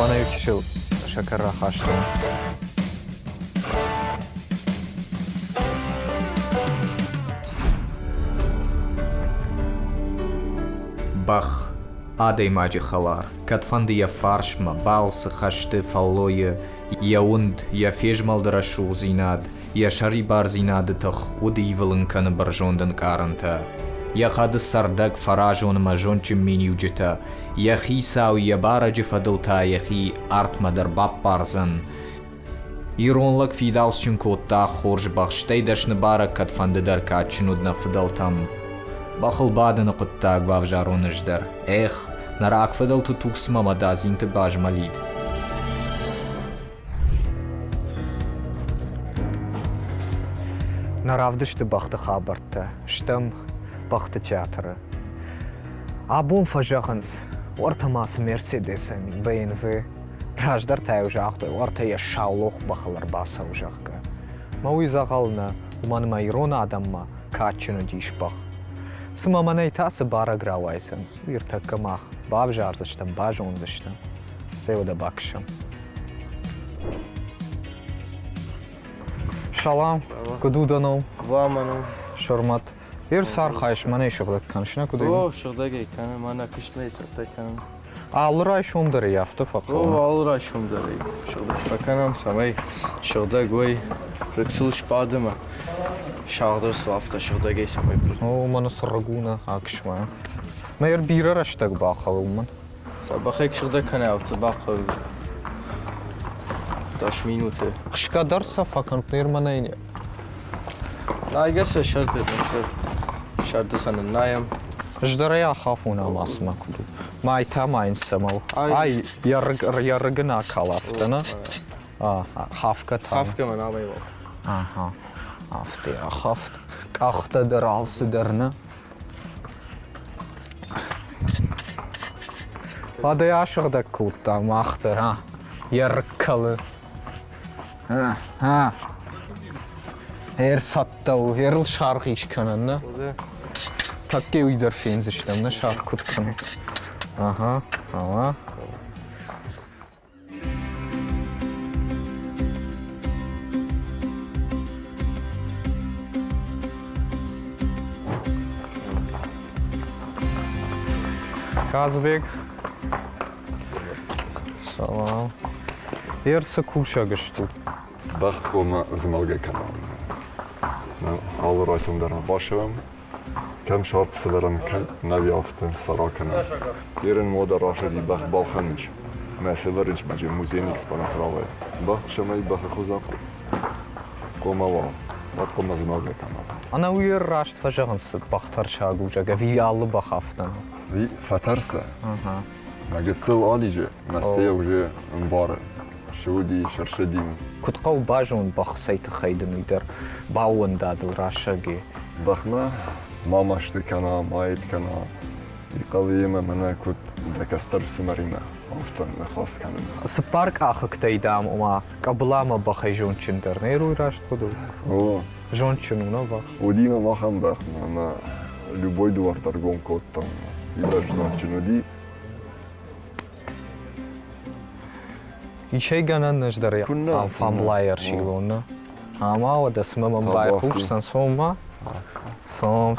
Bana yükşil. Şakar rahaştı. Bach, adei magi xalar, kad fandia farshma, balse khashte falloye, yaund, ya fejmal drashu zinad, ya shari bar zinad toch, udi vilinkan barjonden karanta. Ya khad sardak farajon majonch miniujita, ya khisa ya baraj fadilta ya khi art madar bab barzan. Ironlak fidalshin kotta khorj bakhshtay dashn barak kad fande dar kachnud na fidaltam. Бахыл бадыны құттаг бав жаруны ждар. Эх, нарак фыдал тутукс мама дазинты бажмалид. Наравдышты бахты хабарты, штым бахты театры. Абун фажағынс, ортамасы Мерседесами, БНВ, раждар тәу жақты, ортая шаулуқ бахылар баса ұжаққа. Мауи зағалына, уманыма ирона адамма, качыны дейш бақ. Сымаманай тасы бара гравайсан, иртаккамах, бав жарзыштым, баж ондыштым. Севода бакшым. Шалам, кудуданом? Ваманом. Шурмат. Ир сар хайш, мане шуғдак каншына кудуйна? О, шуғдак екені, мана кішмей саттаканım. Алырай шумдары яфты фақылы? О, алырай шумдары. Шуғдак баканам, самай шуғдак ой, рыксылыш бадыма. Шағдар слафта шуғдак ей самай бір. О, мана сұрғуна ақшма. Мәйір бирар аштак бақылы уман? Сабақайк шуғдак кане авты бақылы. Даш минуты. Қышқа дарса фақант нейр манайне? Найгаса шарды, шарды санын найам. Ждарая хафуна масма куду. Май тамайн самал. Ай, яргына калафтана. Хафка там. Хафка ман амай бол. Ага. Хафты, хафт. Қақтадыр алсыдырны. Адай ашығда күтті мақтыр, ярққалы. Her sattau, herl şarkı işkananna. Takke uydar fenz işlemne şarkı kutkanı. Aha, ama. Kazbek. Salam. Yerse kuşa geçti. Bach koma zmalga kanal. Alır aysundarım başım. Kem şarkısılarım kem nevi aftın sarakana. Yerin moda raşedi bach balxanıç. Mesela riç mece muzeyin eksponatravay. Bach şamay bach xuzak. Koma va. Vat koma zmalga kanal. Ana uyer raşt fajağınsı baxtar şaguca gavi allı baxaftan. Vi fatarsa. Aha. Magıtsıl alice. Mesleğe uje mbara. Şudi şarşedim. Kutqav bajun bax saytı xaydın uydar. Bavun dadıl raşagi. Baxma mama ştı kana, mayet kana. İqaviyeme mena kut dekastar simarime. Aftan nexas kanım. Spark axıqtaydam ama qablama baxay jonçindar. Neyruy raşt budu? O. Jonçinuna bax. Удима махам бахна на любой двор торгом коттам. Илаш jonçinu İşey ganan nejdarı Kunna. famlayer şilonu. Ama o da smamam bayquşsan soma. Som.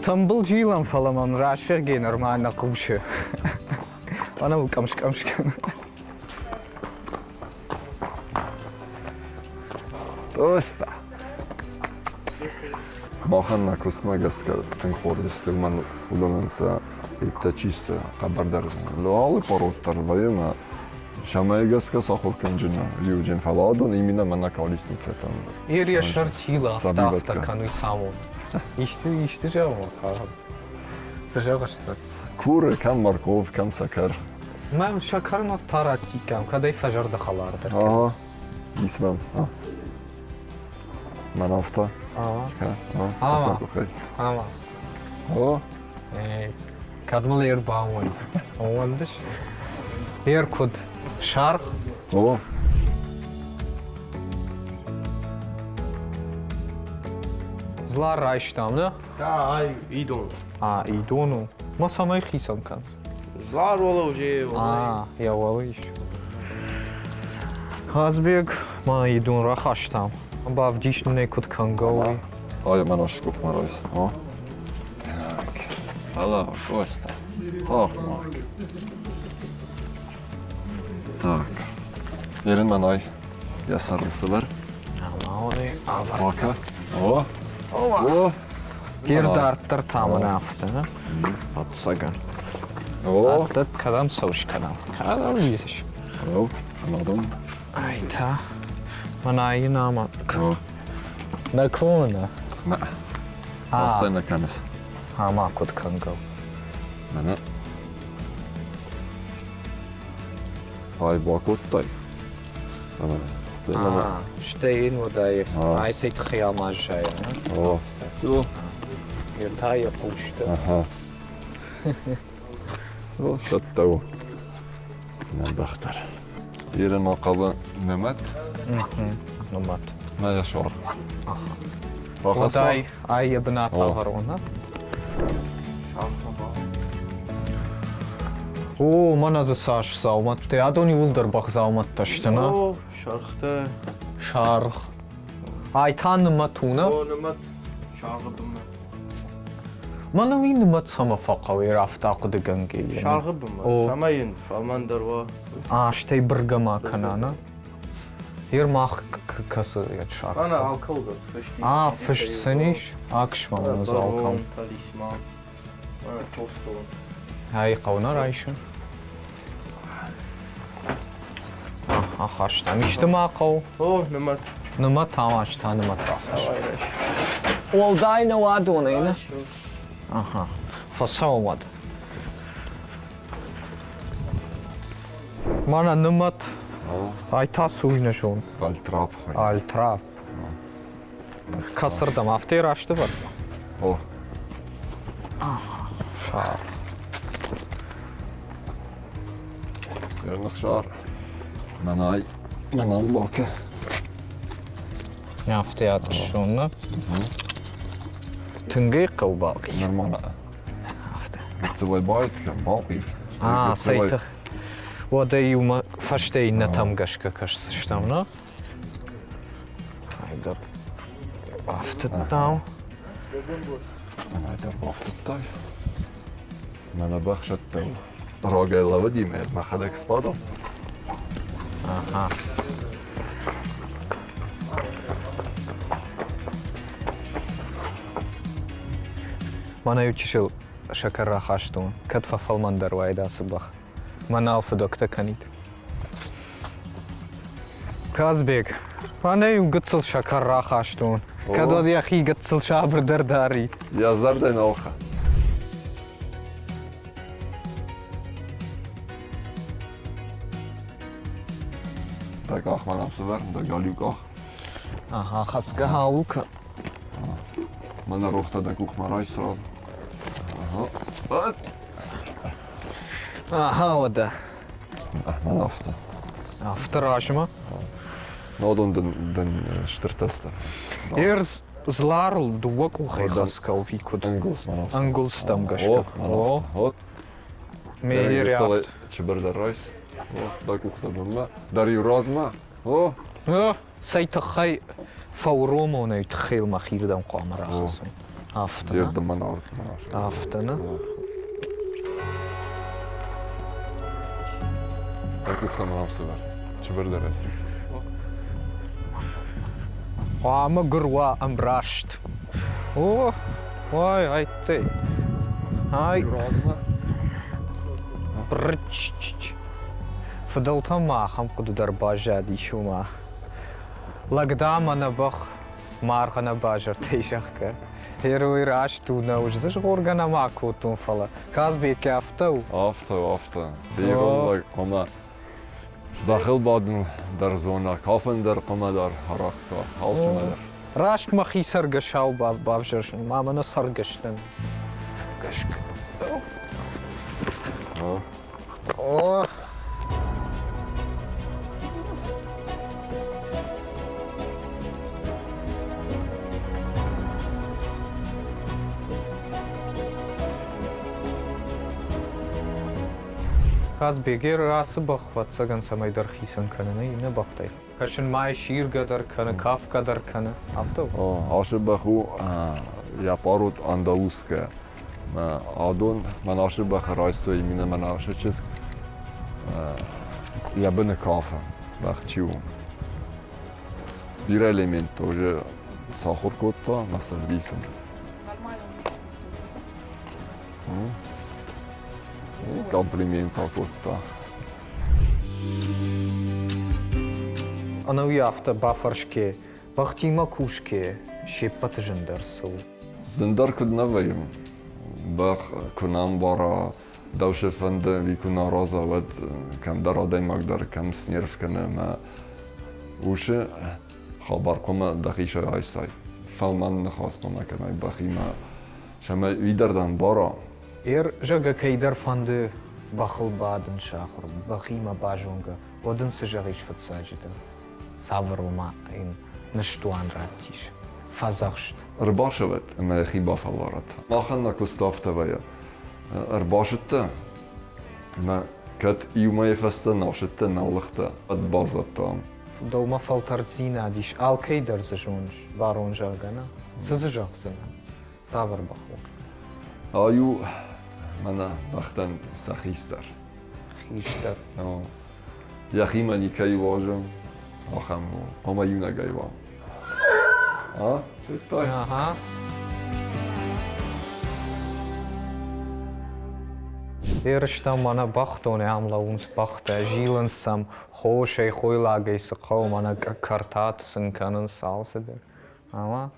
Tambıl jilan falamam raşır ge normalna quşu. Ana bu kamşkan. Dosta. Махан на космагаска тен хордис лман улонанса ипта чисто хабардарс. Лоал пороттар вайма шамайгаска сахор канжина лиуджен фаладон именно мана калистница там. Yer yaşar çila Sabivatka. hafta kanı samo. İşte java qalan. Sıcaqışsa. Кур кам марков кам сакар. Mən şakarına tarattikam, kaday fajarda xalardır. Ага. Исмам. Манафта. Ama. O. Kadmal yer bağımıydı. Olmalıdır. Yer kod şark. Zlar rajtam, ne? Ja, ai, idon. Idonu. Ma samay xisan kans. Zlar ola уже. Yavaş. Kazbek, ma idun rahaştam. Bav dişne kut kangovi. Ай, манаш кух марайс. О. Так. Алло, Коста. Ох, Марк. Так. Yerin manay. Yasarlısı var. Ama oraya avar. Baka. O. O. Bir darttır tamam hafta, ne? Atsagan. O. Attat kadam savuş kadam. Kadam biziş. O. Anladım. Ayta. Manayı nama. O. Ne kona? Ma. Hastayla kanes. Ama kut kango. Mana. Ay bakottay. Ana. Stella. Stein وداي آه. عايز يتخيل مع الجاي O. O. يرتاي قوشته Aha. O şattau. Ne bakhtar. Yerin maqabı nemet. نمط Ma yaşar. وداي اي بنا طهرونا او من از ساش زاومت ادونی ولدر باخ زاومت تشتنا O, şarkıda. شارخ ay tanımatuna O, nımat. Şarkı bımı. Mana vin نمط sama faqawi rafta qudgangi Şarkı bımı. O. Samayın. Falman darva. Ashtay bergama kanana Yermach kası yat şarkı Ana alkalda. fışt seniş akşman zalkam Talisman. Ana tostol. hay qavna rayşun Haştan içtima qav O, nımat. nima tamaştan nima tahaş Ayraş. Olday ne vadonayna aha fasawad Mana nimat ayta suynaşon Valtrap. altra Kasırdım hafta raştı var O. Şar Yerin akşar. Manay. Manan baka. Hafta yatışonla Tıngi qav baqi Нормально. Целый байт, балки. saytı Oda yuma faşteyinne tam gaşka kaşsıştamna Hayda Hafta tam Ana da baftıktay. Mana baxşattau. Rogayla vadime, ma hadak spadam. Aha Mana yutişil şakarra haştun Katfa falman darvayda sabah Mana alfa dokta kanit Kazbek Mana yu gıtsıl şakarra haştun Kadod yahi gıtsıl şabr dardari Yazar da nauha. Так ахманам сувер, да галюка. Aha хаска хаука Мана рухта да кухмарай сразу. Ага. Aha oda Ахман афта. Afterajma Нодон den штыртаста. Erz zlarl duvak uxay xaskal vikud Engels man afta. Angles tam gaşka O Hot. Meir yaft Чебер да райс. Да кухта бумма. Дарью разма. О. Sayta xay fawromo ne tkhil makhirdan qamara xasun Aftana Yerdim man art. Aftana Da kухта man сувер. Чебер да райс. Ama gurwa amrasht Oh Vay ayte Ay Разма. Brç Fadalta ma xam qudu darbaja di shuma Lagda mana bakh margana bajar tejaka Heroy rash tu na ujzash gorgana ma kutun fala Kazbek yaftau Afta. Seyron da koma. Daxil badın dar zona. Kafen dar koma dar haraksa. Halsına dar. Rashk ma khi sargashaw bavjar ma mana sargashtan Gashk O. Oh راس بگیر راس بخواد سگن سمای در خیسن کنه نه بخته کشن مای شیر قدر کنه کاف قدر کنه افتو عاشق بخو یا پاروت اندلس که آدون من عاشق بخ رایستوی مینه من عاشق چیز یا بنه کافه بخ چیو دیر элемент тоже сахар кота на сервисом. Комплимент кота. انا ويافتا بافرشكي بختي ما كوشكي شيبت جندرسو زندر كنا ويم بخ كنام برا دوش فند ويكونا رازا ود كم درادي مقدر كم سنيرف كنا ما وش خبر قم دقيقة عايزاي فالمان نخواست قم كنا بخي ما شما ويدردن برا اير جاگا كيدر فند بخل بعدن شاخر بخي ما باجونگا ودن سجاغيش فتساجدا صبر وما این نشتوان راتیش فزاخشت رباشوت ما خي بافلارت ما خلنا كوستافتا ويا رباشتا ما كت يوم يفست ناشتا نالختا قد بازتا دوما فلترزينا ديش الكي درزجونج بارون جاگنا سزجاغزنا صبر بخو ايو منا بختن سخيستر خيشتر يا خي ماني كي واجم آخم قم يونا جايبا شتاي اها Eerst mana bachtone amla ons bachte zielen sam hooshe goilage se ko mana kartat sen kanen salse der. Ama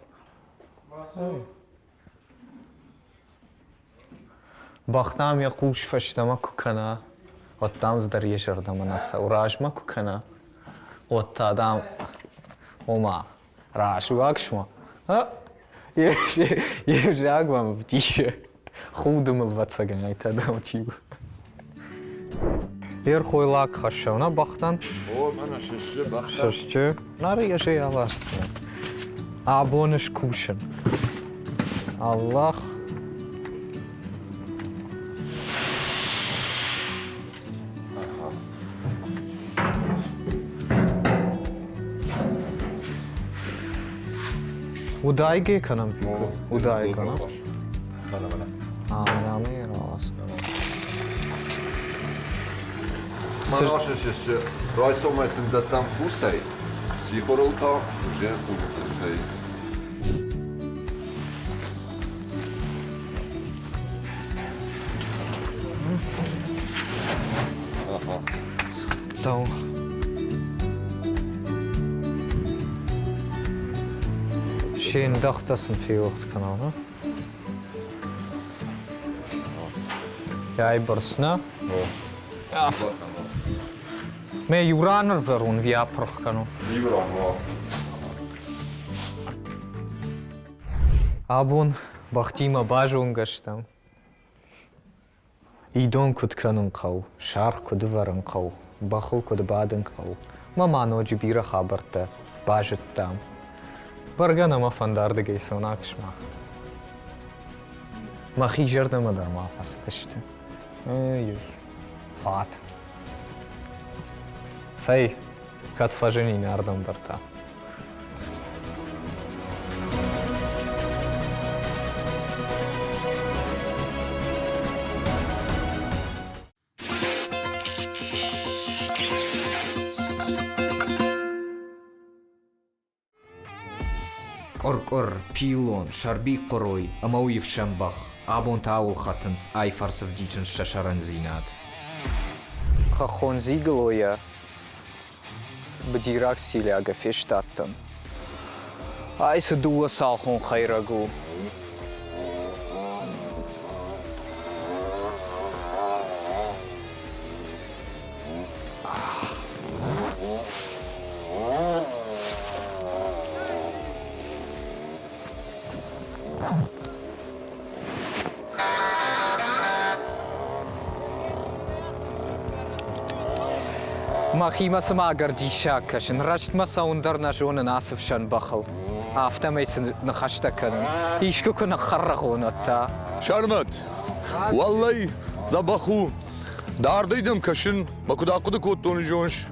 بختام يقوش فشتمك كنا وتامز در يشرد من السوراج مكو كنا وتادام وما راش واكشما ها يجي أقوى بتيجي خودم البتسجن أي تداو تيجو ير خويلاك خشونا بختان أنا شش شش ناري يجي على أصلا أبونش كوشن الله ودايجي كلام ودايجي كلام أنا ميراس ما ناشش jeszcze رئيسو ما سندتم بوسي جيخورولتا وجه بوسي تو شين دختسن في وقت كمان يا برسنا ما يورانر فرون via برخ كانوا أبون بختيما باجون قشتم إيدون كد كانن قو شارق كد ورن قو بخل كد بعدن قو ما مانو جبيرة خبرته باجتام برگنا ما فندار دگه سوناکش ما خیجر دم در ما فستشته ایوه فات سعی کات فجنی نردم درتا قرقر پیلون شربی قروی امویف شنبخ آبون تاول خطنس ای فرسف دیچن ششرن زیناد خونزی گلویا بدیراک سیلیا گفیش داتن ایس دو سال خون خیرگو ما خيمة سما قردي شاكشن رشت ما ساوندر نجون ناسف شن بخل عفتا ما يسن نخشتكن يشكو كنا خرغون التا شرمت والله زبخو Dardıydım kaşın, makudakudu kuttuğunu jonş.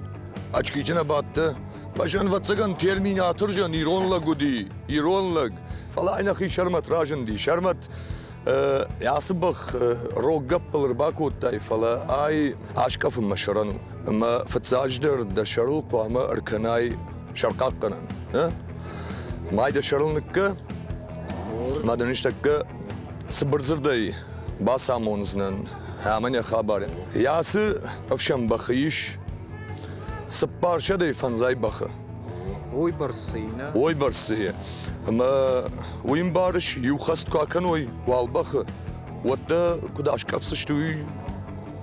Açık içine battı. Başan vatsagan terminatörcan ironla gudi, ironlag. Fala aynakı şarmat rajan di, şarmat. Yasıbık roggap pılır bakuttay fala ay aşkafın maşaranu. Ama fatsajdır da şarul kuama arkanay şarkak kanan. Mayda şarılnıkkı, madan iştakkı sıbırzırday basamonuznan. Hemen ya haberin. Yası afşam bakıyış. Sıpparşa da fanzay bakı. Oy barsıyna. Oy barsı. Ama oyun barış yuhast kakan oy wal bakı. Wadda kuda aşkaf sıçtı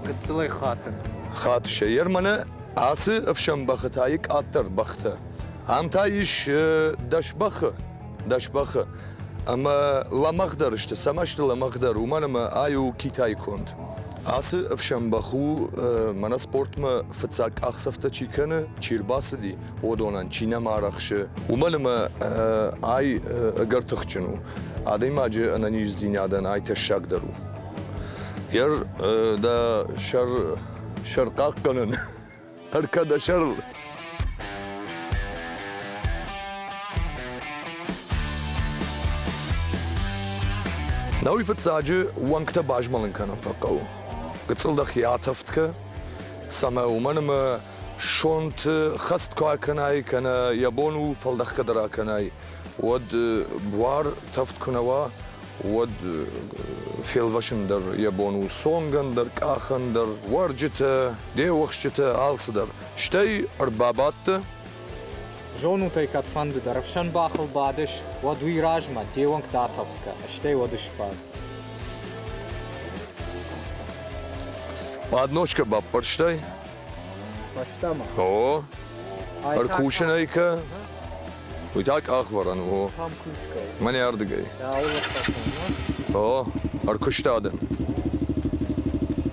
Gıtsılay hatın. خات شير منا عاصي افشم بختايك اتر بخته هم تايش دش بخ اما لا مقدر اشت سمشت لا مقدر ومن ما ايو كيتاي كنت عاصي افشم بخو منا سبورت ما فتساك اخسفته چيكنه چيرباسدي ودونان چينا مارخش ومن ما اي اگر تخچنو ادي ماجي انا نيز زينادن اي تشاك درو yer da şarkak kanın. Arkadaşlar. Navi fatzacı wankta bajmalın kanın fakav. Gıtsılda xiyataftke. Sama umanıma şont xast koa kanay kana yabonu faldak kadara kanay. Wad buar taft kunava. Wad filvaşın der yabonu songan der kahan der varcıta devakşıta alsıdır. İşte arbabattı. Жону тай кат фанды дарфшан бахыл бадыш, вад уйражма, деванг датавка, аштей вадыш бад. Badnoçka bapparştay. Baştama. O. Arkuşanayka. Uytak ahvaran o. Tam kuşka. Mani yardıgay. Ya Allah O. Arkuştadan.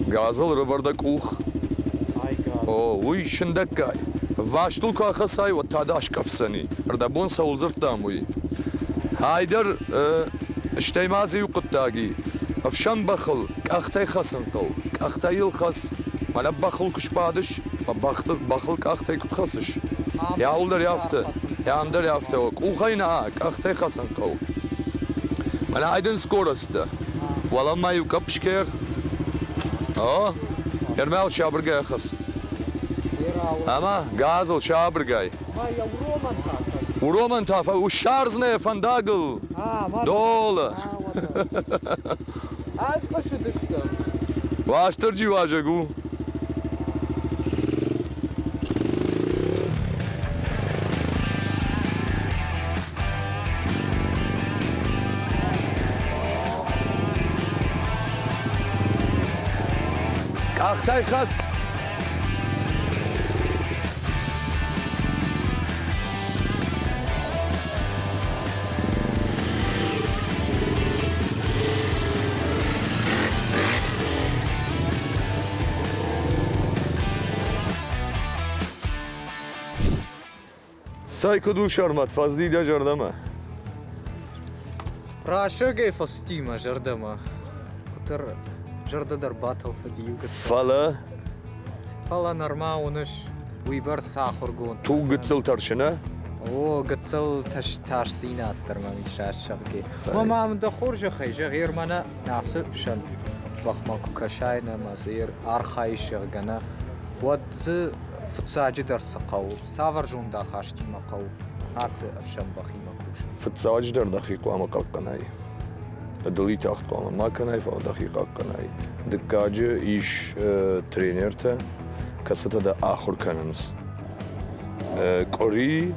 Gazıl rıvardak Ay gaz. O. Uy şındakkay. Vaştul kahasay ve tadaş kafsani. Ardabon savulzırttam uy. Haydar işteymazi yuqıttagi. Afşan bakıl. Kahtay khasın qav. Kahtay yıl khas. Mala bakıl kuşpadış. Bakıl kahtay kutkhasış. Ya ulder yaftı. Ya amder yaftı ok. Ukhayna kahtay khasın qav. Mala aydın skorastı. Valamma yuqapışker. O. Yermel şabırgay khas. Ama gazıl şabırgay. Ay ya Roman kaka. Uroman tafa uşarzne fandagıl. Ha var. Dola. Ay kaşı düştü. Vaştırcı vajagu. Aktay khas. Sayko du şarmat fazli da jardama. Раша гей фастима жардама. Кутер жардадар батл фадию гыт. Fala Фала нормауныш. Уйбар сахургун. tu gıtsıl tarşına. О, гыцэл таш синаттар мами шашшаги. Мамам да хоржа хайжа гер мана насып шан. Бахма кукашайна мазир архайшер гана. Вадзы фцаджи дар сақау. Саваржун да хашти мақау. Асы афшан бахи макуш. فتساج در دقیق و قنای. دلی تاخت قام ما کنای فا دقیق قنای. دکاجه ایش ترینر تا کسته دا آخر کننس. کاری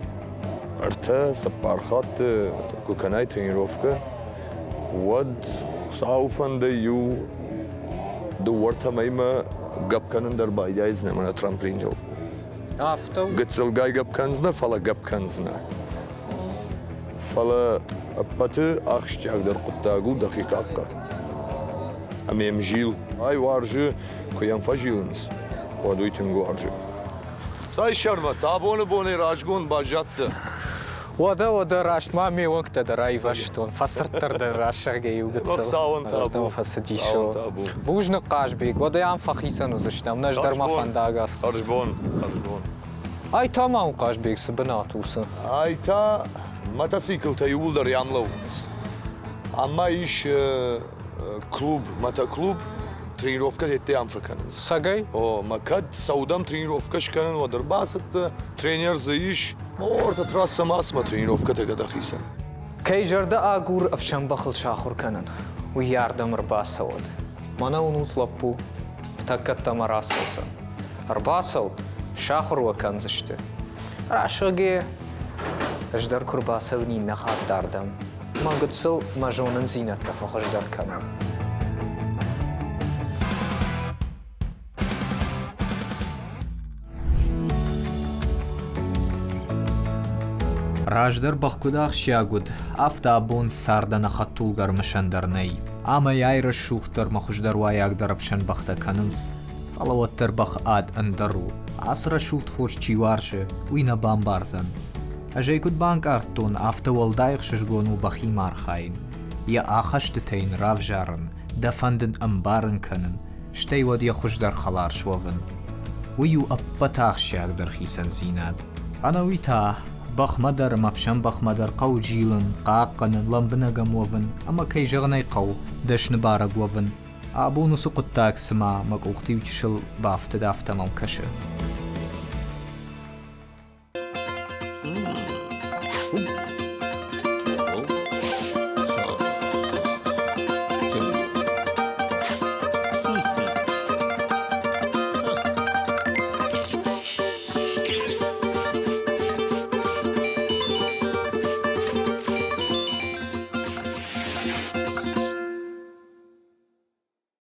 ارتا سپارخات کو کنای ترینروفکه ود صاوفن دیو دوورتا میما گپ کنن در بایدایز نمونه ترامپلین دو. Афтау. Gıtselgay gap kanzna fala gap kanzna. Fala apatı akşçagdır kuttagu dakikakka. Amem jil. Ay varjı koyan fajilins. Vadu itingu varjı. Say şarma tabonu boni rajgun bajattı. وده راشت ما مي وقت دراي فشتون فسرتر دراش شرقي وقتصل ساون تابو فسدي ساون شو تابو بوج نقاش بيك وده يام فخيسن وزشتم نجدر ما فنداغاس خرجبون اي تمام قاش بيك سبناتوس Ayta motosiklta yollar yamlavuz. Ama iş klub, motoklub тренировка etti yamfakanız. ساقي O makad saudam тренировка şkanın vadır. Basıttı trener zayış. Orta trassa masma тренировка tekada xisen. كي جرد اغور افشن بخل شاخر كنن وياردم رباس سود مانا ونطلبو تكت مراسوسا رباسود شاخر وكنزشت راشقي اجدر كرباسوني نخات داردم ما قدسل مجونن زينت تفخش در كنن Раждыр бахкудах шягуд, афтабун сардана хаттулгар мышандарней. Ама яйра шухтар махуждар ваягдар афшан бахта канынс. Фалаваттар бах ад андару. Асра шухт форш чиварше, уйна бамбарзан. Ажайкуд банк арттун афта валдайх шашгону бахи мархайн. Я ахаштетейн равжаран, дафанден амбаран канын. Штей вад я хуждар халар швован. ويو أبتاخ شاقدر خيسان زيناد أنا ويتاه بخ مدر مفشن بخ مدر قو جيلن قاقن لمبنا قموفن أما كي جغني قو دشن بارق وفن أبو نسو قطاك سما مك أختي وشل بافت دافت موكشه